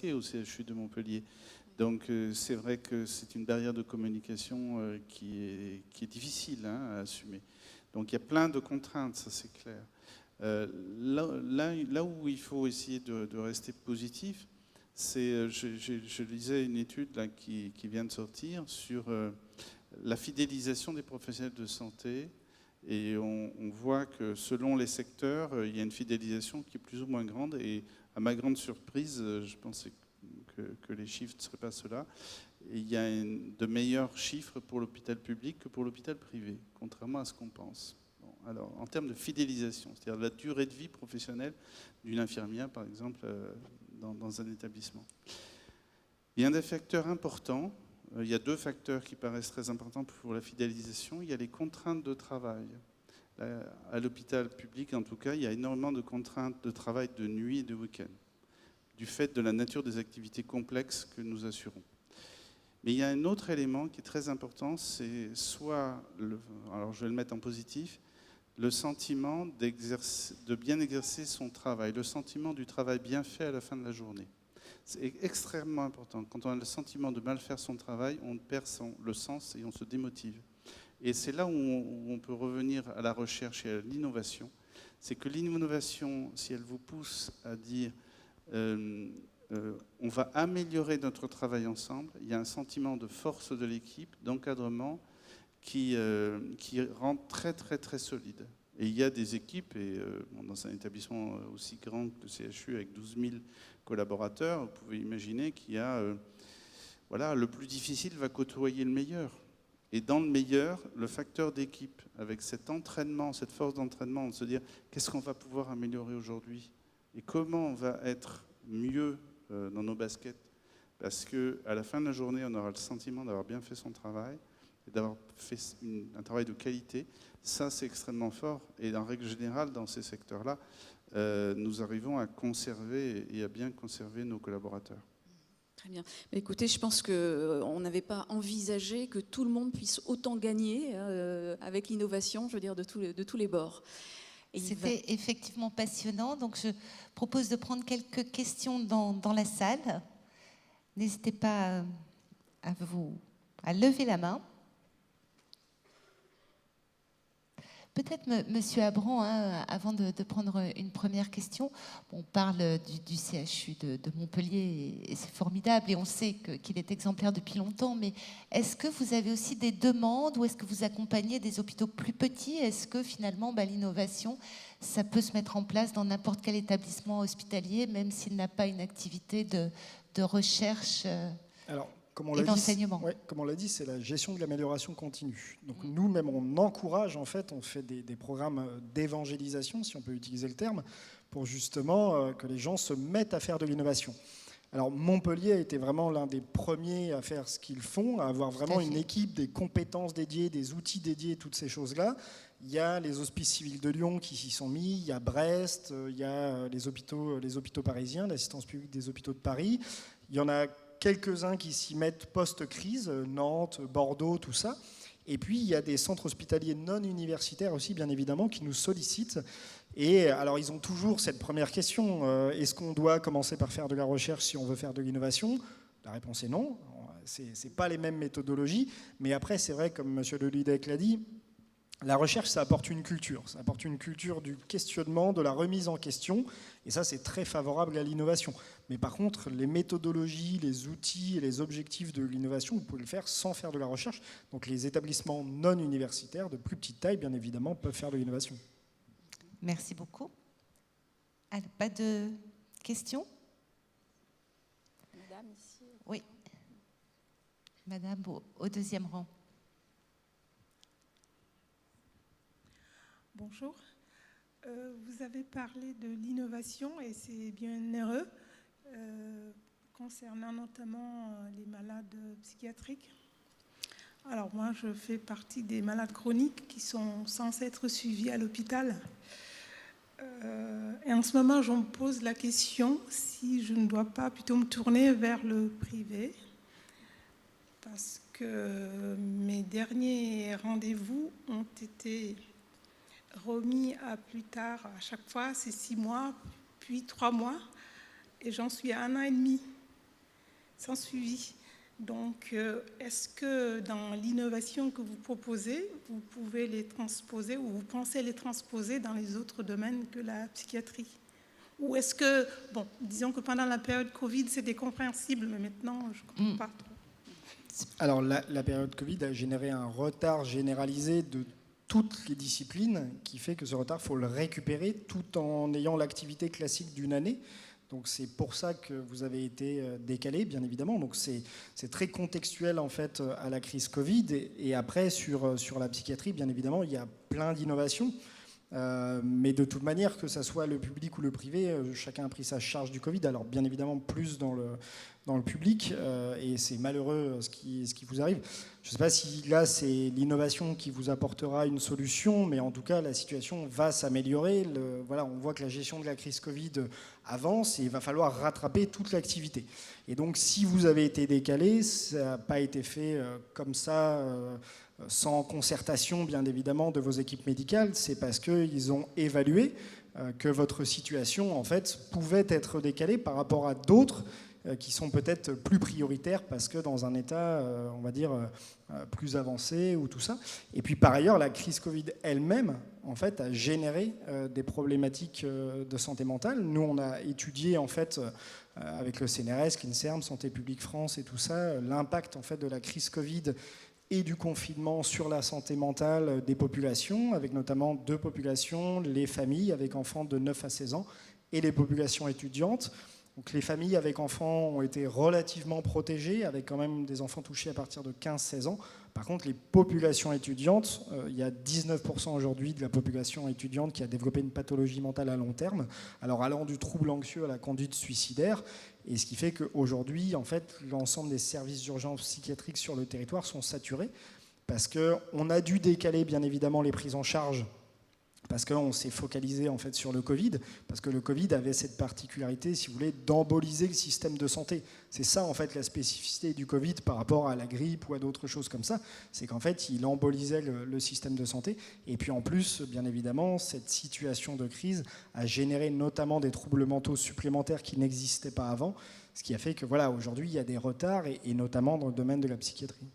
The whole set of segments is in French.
au CHU de Montpellier. Donc c'est vrai que c'est une barrière de communication qui est difficile à assumer. Donc il y a plein de contraintes, ça c'est clair. Là où il faut essayer de rester positif, c'est, je lisais une étude là, qui vient de sortir sur la fidélisation des professionnels de santé. Et on voit que selon les secteurs, il y a une fidélisation qui est plus ou moins grande. Et à ma grande surprise, je pensais que les chiffres ne seraient pas ceux-là. Et il y a de meilleurs chiffres pour l'hôpital public que pour l'hôpital privé, contrairement à ce qu'on pense. Bon, alors, en termes de fidélisation, c'est-à-dire la durée de vie professionnelle d'une infirmière, par exemple, dans un établissement. Il y a un des facteurs importants. Il y a deux facteurs qui paraissent très importants pour la fidélisation. Il y a les contraintes de travail. À l'hôpital public, en tout cas, il y a énormément de contraintes de travail de nuit et de week-end, du fait de la nature des activités complexes que nous assurons. Mais il y a un autre élément qui est très important, c'est soit, alors je vais le mettre en positif, le sentiment de bien exercer son travail, le sentiment du travail bien fait à la fin de la journée. C'est extrêmement important. Quand on a le sentiment de mal faire son travail, on perd le sens et on se démotive. Et c'est là où on peut revenir à la recherche et à l'innovation. C'est que l'innovation, si elle vous pousse à dire on va améliorer notre travail ensemble, il y a un sentiment de force de l'équipe, d'encadrement qui rend très très très solide. Et il y a des équipes, et dans un établissement aussi grand que le CHU avec 12 000 collaborateurs, vous pouvez imaginer qu'il y a, voilà, le plus difficile va côtoyer le meilleur. Et dans le meilleur, le facteur d'équipe, avec cet entraînement, cette force d'entraînement, de se dire qu'est-ce qu'on va pouvoir améliorer aujourd'hui et comment on va être mieux dans nos baskets. Parce qu'à la fin de la journée, on aura le sentiment d'avoir bien fait son travail, et d'avoir fait un travail de qualité. Ça, c'est extrêmement fort. Et en règle générale, dans ces secteurs-là, nous arrivons à conserver et à bien conserver nos collaborateurs. Très bien. Mais écoutez, je pense qu'on n'avait pas envisagé que tout le monde puisse autant gagner avec l'innovation, je veux dire, de tous les bords. C'était effectivement passionnant. Donc, je propose de prendre quelques questions dans la salle. N'hésitez pas à lever la main. Peut-être, Monsieur Abran, avant de prendre une première question, on parle du CHU de Montpellier et c'est formidable et on sait qu'il est exemplaire depuis longtemps, mais est-ce que vous avez aussi des demandes ou est-ce que vous accompagnez des hôpitaux plus petits? Est-ce que finalement l'innovation, ça peut se mettre en place dans n'importe quel établissement hospitalier, même s'il n'a pas une activité de recherche et d'enseignement? Comme on l'a dit, c'est la gestion de l'amélioration continue. Donc nous-mêmes, on encourage, en fait, on fait des programmes d'évangélisation, si on peut utiliser le terme, pour justement que les gens se mettent à faire de l'innovation. Alors Montpellier a été vraiment l'un des premiers à faire ce qu'ils font, à avoir vraiment une équipe, des compétences dédiées, des outils dédiés, toutes ces choses-là. Il y a les hospices civils de Lyon qui s'y sont mis, il y a Brest, il y a les hôpitaux parisiens, l'assistance publique des hôpitaux de Paris. Il y en a quelques-uns qui s'y mettent post-crise, Nantes, Bordeaux, tout ça. Et puis, il y a des centres hospitaliers non universitaires aussi, bien évidemment, qui nous sollicitent. Et alors, ils ont toujours cette première question, est-ce qu'on doit commencer par faire de la recherche si on veut faire de l'innovation? La réponse est non. Ce n'est pas les mêmes méthodologies. Mais après, c'est vrai, comme M. Lelydec l'a dit, la recherche, ça apporte une culture. Ça apporte une culture du questionnement, de la remise en question. Et ça, c'est très favorable à l'innovation. Mais par contre, les méthodologies, les outils et les objectifs de l'innovation, vous pouvez le faire sans faire de la recherche. Donc les établissements non universitaires de plus petite taille, bien évidemment, peuvent faire de l'innovation. Merci beaucoup. Alors, pas de questions? Madame, ici. Oui. Madame, au deuxième rang. Bonjour. Vous avez parlé de l'innovation et c'est bien heureux concernant notamment les malades psychiatriques. Alors moi, je fais partie des malades chroniques qui sont censés être suivis à l'hôpital. Et en ce moment, je me pose la question si je ne dois pas plutôt me tourner vers le privé parce que mes derniers rendez-vous ont été remis à plus tard. À chaque fois, c'est 6 mois, puis 3 mois, et j'en suis à 1 an et demi. sans suivi. Donc, est-ce que dans l'innovation que vous proposez, vous pouvez les transposer ou vous pensez les transposer dans les autres domaines que la psychiatrie? Ou est-ce que, bon, disons que pendant la période Covid, c'était compréhensible, mais maintenant, je ne comprends pas trop. Alors, la période Covid a généré un retard généralisé de toutes les disciplines qui fait que ce retard, il faut le récupérer tout en ayant l'activité classique d'une année. Donc c'est pour ça que vous avez été décalé, bien évidemment. Donc c'est très contextuel en fait à la crise Covid. Et après sur la psychiatrie, bien évidemment, il y a plein d'innovations. Mais de toute manière, que ça soit le public ou le privé, chacun a pris sa charge du Covid. Alors bien évidemment plus dans le public, et c'est malheureux ce qui vous arrive. Je ne sais pas si là c'est l'innovation qui vous apportera une solution, mais en tout cas la situation va s'améliorer. Voilà, on voit que la gestion de la crise Covid avance et il va falloir rattraper toute l'activité. Et donc si vous avez été décalé, ça n'a pas été fait comme ça, sans concertation bien évidemment de vos équipes médicales, c'est parce qu'ils ont évalué que votre situation en fait pouvait être décalée par rapport à d'autres qui sont peut-être plus prioritaires parce que dans un état, on va dire, plus avancé ou tout ça. Et puis par ailleurs, la crise Covid elle-même, en fait, a généré des problématiques de santé mentale. Nous, on a étudié, en fait, avec le CNRS, l'INSERM, Santé publique France et tout ça, l'impact, en fait, de la crise Covid et du confinement sur la santé mentale des populations, avec notamment 2 populations, les familles avec enfants de 9 à 16 ans et les populations étudiantes. Donc les familles avec enfants ont été relativement protégées, avec quand même des enfants touchés à partir de 15-16 ans. Par contre, les populations étudiantes, il y a 19% aujourd'hui de la population étudiante qui a développé une pathologie mentale à long terme, alors allant du trouble anxieux à la conduite suicidaire. Et ce qui fait qu'aujourd'hui, en fait, l'ensemble des services d'urgence psychiatrique sur le territoire sont saturés, parce qu'on a dû décaler, bien évidemment, les prises en charge, parce qu'on s'est focalisé en fait sur le Covid, parce que le Covid avait cette particularité, si vous voulez, d'emboliser le système de santé. C'est ça en fait la spécificité du Covid par rapport à la grippe ou à d'autres choses comme ça, c'est qu'en fait il embolisait le système de santé. Et puis en plus, bien évidemment, cette situation de crise a généré notamment des troubles mentaux supplémentaires qui n'existaient pas avant, ce qui a fait que voilà, aujourd'hui il y a des retards, et notamment dans le domaine de la psychiatrie.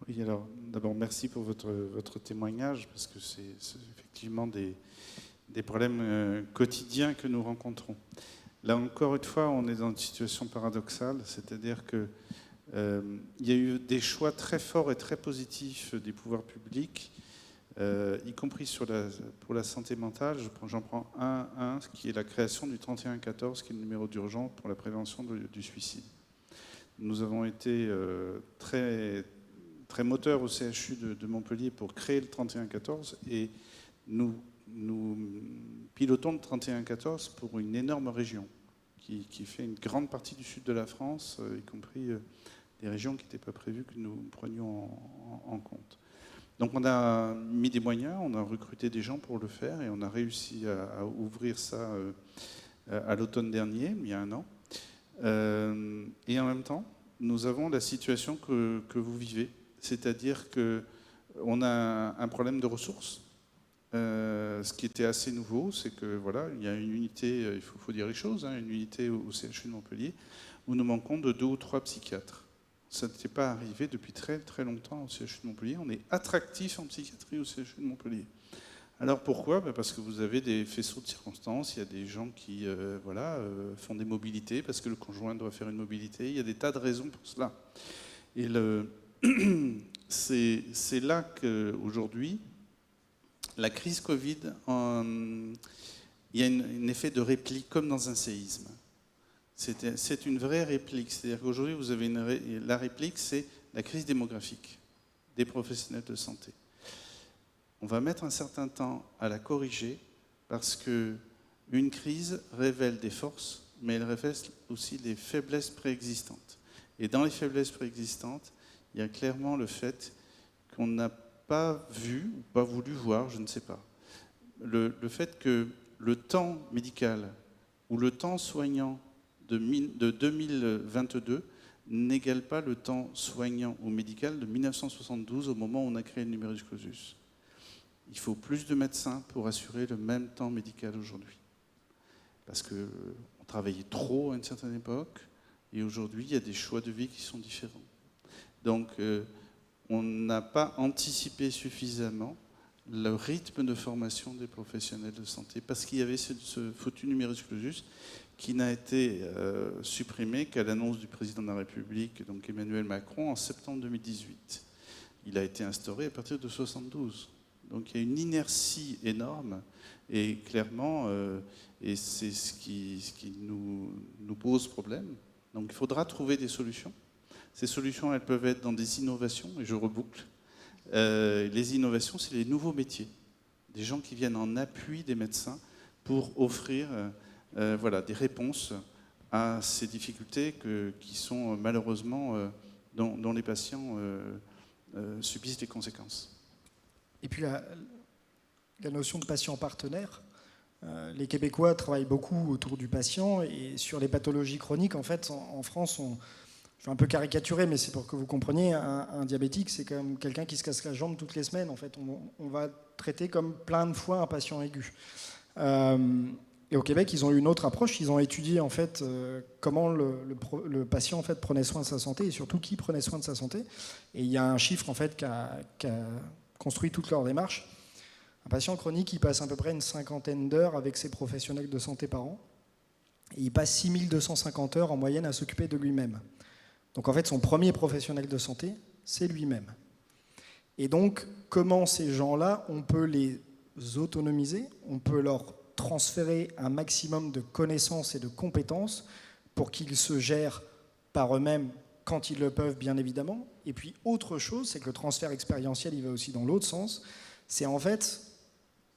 Oui, alors d'abord merci pour votre témoignage, parce que c'est effectivement des problèmes quotidiens que nous rencontrons. Là encore une fois, on est dans une situation paradoxale, c'est-à-dire qu'il y a eu des choix très forts et très positifs des pouvoirs publics, y compris pour la santé mentale. J'en prends un qui est la création du 3114, qui est le numéro d'urgence pour la prévention du suicide. Nous avons été très moteur au CHU de Montpellier pour créer le 3114, et nous pilotons le 3114 pour une énorme région qui fait une grande partie du sud de la France, y compris des régions qui n'étaient pas prévues que nous prenions en compte. Donc on a mis des moyens, on a recruté des gens pour le faire, et on a réussi à ouvrir ça à l'automne dernier, il y a 1 an. Et en même temps, nous avons la situation que vous vivez. C'est-à-dire qu'on a un problème de ressources. Ce qui était assez nouveau, c'est que voilà, il y a une unité, il faut dire les choses, hein, une unité au CHU de Montpellier, où nous manquons de 2 ou 3 psychiatres. Ça n'était pas arrivé depuis très très longtemps au CHU de Montpellier. On est attractif en psychiatrie au CHU de Montpellier. Alors pourquoi ? Parce que vous avez des faisceaux de circonstances, il y a des gens qui font des mobilités, parce que le conjoint doit faire une mobilité, il y a des tas de raisons pour cela. Et c'est là qu'aujourd'hui, la crise Covid, il y a un effet de réplique comme dans un séisme. C'est une vraie réplique. C'est-à-dire qu'aujourd'hui, vous avez la réplique, c'est la crise démographique des professionnels de santé. On va mettre un certain temps à la corriger, parce qu'une crise révèle des forces, mais elle révèle aussi des faiblesses préexistantes. Et dans les faiblesses préexistantes, il y a clairement le fait qu'on n'a pas vu ou pas voulu voir, je ne sais pas, le fait que le temps médical ou le temps soignant de 2022 n'égale pas le temps soignant ou médical de 1972, au moment où on a créé le numerus clausus. Il faut plus de médecins pour assurer le même temps médical aujourd'hui. Parce qu'on travaillait trop à une certaine époque, Et aujourd'hui, il y a des choix de vie qui sont différents. Donc, on n'a pas anticipé suffisamment le rythme de formation des professionnels de santé, parce qu'il y avait ce foutu numerus clausus qui n'a été supprimé qu'à l'annonce du président de la République, donc Emmanuel Macron, en septembre 2018. Il a été instauré à partir de 1972. Donc il y a une inertie énorme, et clairement, et c'est ce qui nous pose problème. Donc il faudra trouver des solutions. Ces solutions, elles peuvent être dans des innovations, et je reboucle. Les innovations, c'est les nouveaux métiers. Des gens qui viennent en appui des médecins pour offrir voilà, des réponses à ces difficultés qui sont malheureusement dont les patients subissent les conséquences. Et puis la notion de patient partenaire, les Québécois travaillent beaucoup autour du patient, et sur les pathologies chroniques, en fait, en France, je vais un peu caricaturer, mais c'est pour que vous compreniez, un diabétique, c'est comme quelqu'un qui se casse la jambe toutes les semaines. En fait, on va traiter comme plein de fois un patient aigu. Et au Québec, ils ont eu une autre approche. Ils ont étudié en fait comment le patient en fait prenait soin de sa santé, et surtout qui prenait soin de sa santé. Et il y a un chiffre en fait qui a construit toute leur démarche. Un patient chronique, il passe à peu près une 50aine d'heures avec ses professionnels de santé par an, et il passe 6250 heures en moyenne à s'occuper de lui-même. Donc en fait, son premier professionnel de santé, c'est lui-même. Et donc, comment ces gens-là, on peut les autonomiser, on peut leur transférer un maximum de connaissances et de compétences pour qu'ils se gèrent par eux-mêmes quand ils le peuvent, bien évidemment. Et puis, autre chose, c'est que le transfert expérientiel, il va aussi dans l'autre sens. C'est en fait,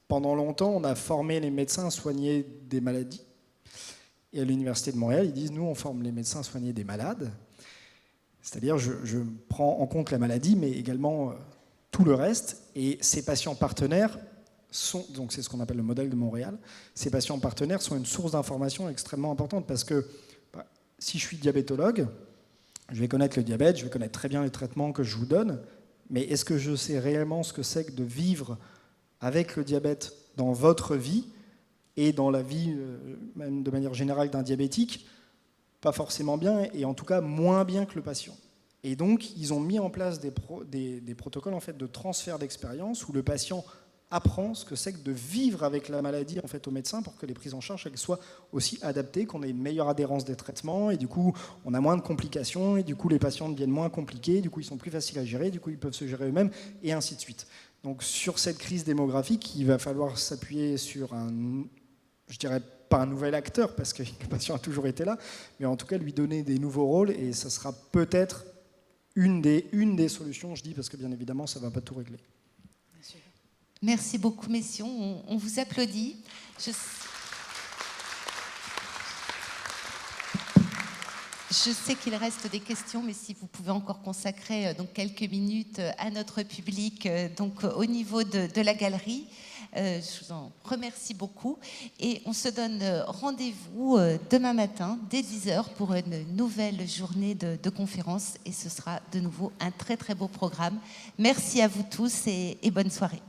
pendant longtemps, on a formé les médecins à soigner des maladies. Et à l'Université de Montréal, ils disent, nous, on forme les médecins à soigner des malades. C'est-à-dire, je prends en compte la maladie, mais également tout le reste. Et ces patients partenaires donc c'est ce qu'on appelle le modèle de Montréal, ces patients partenaires sont une source d'information extrêmement importante, parce que si je suis diabétologue, je vais connaître le diabète, je vais connaître très bien les traitements que je vous donne, mais est-ce que je sais réellement ce que c'est que de vivre avec le diabète dans votre vie et dans la vie, même de manière générale, d'un diabétique? Pas forcément bien, et en tout cas moins bien que le patient. Et donc, ils ont mis en place des protocoles en fait, de transfert d'expérience où le patient apprend ce que c'est que de vivre avec la maladie en fait, au médecin, pour que les prises en charge soient aussi adaptées, qu'on ait une meilleure adhérence des traitements, et du coup, on a moins de complications, et du coup, les patients deviennent moins compliqués, du coup, ils sont plus faciles à gérer, du coup, ils peuvent se gérer eux-mêmes, et ainsi de suite. Donc, sur cette crise démographique, il va falloir s'appuyer sur je dirais pas un nouvel acteur, parce que le patient a toujours été là, mais en tout cas, lui donner des nouveaux rôles, et ça sera peut-être une des solutions, je dis, parce que bien évidemment, ça ne va pas tout régler. Merci beaucoup, messieurs. On vous applaudit. Je sais qu'il reste des questions, mais si vous pouvez encore consacrer donc, quelques minutes à notre public, donc au niveau de la galerie, je vous en remercie beaucoup. Et on se donne rendez-vous demain matin, dès 10h, pour une nouvelle journée de conférence. Et ce sera de nouveau un très, très beau programme. Merci à vous tous et bonne soirée.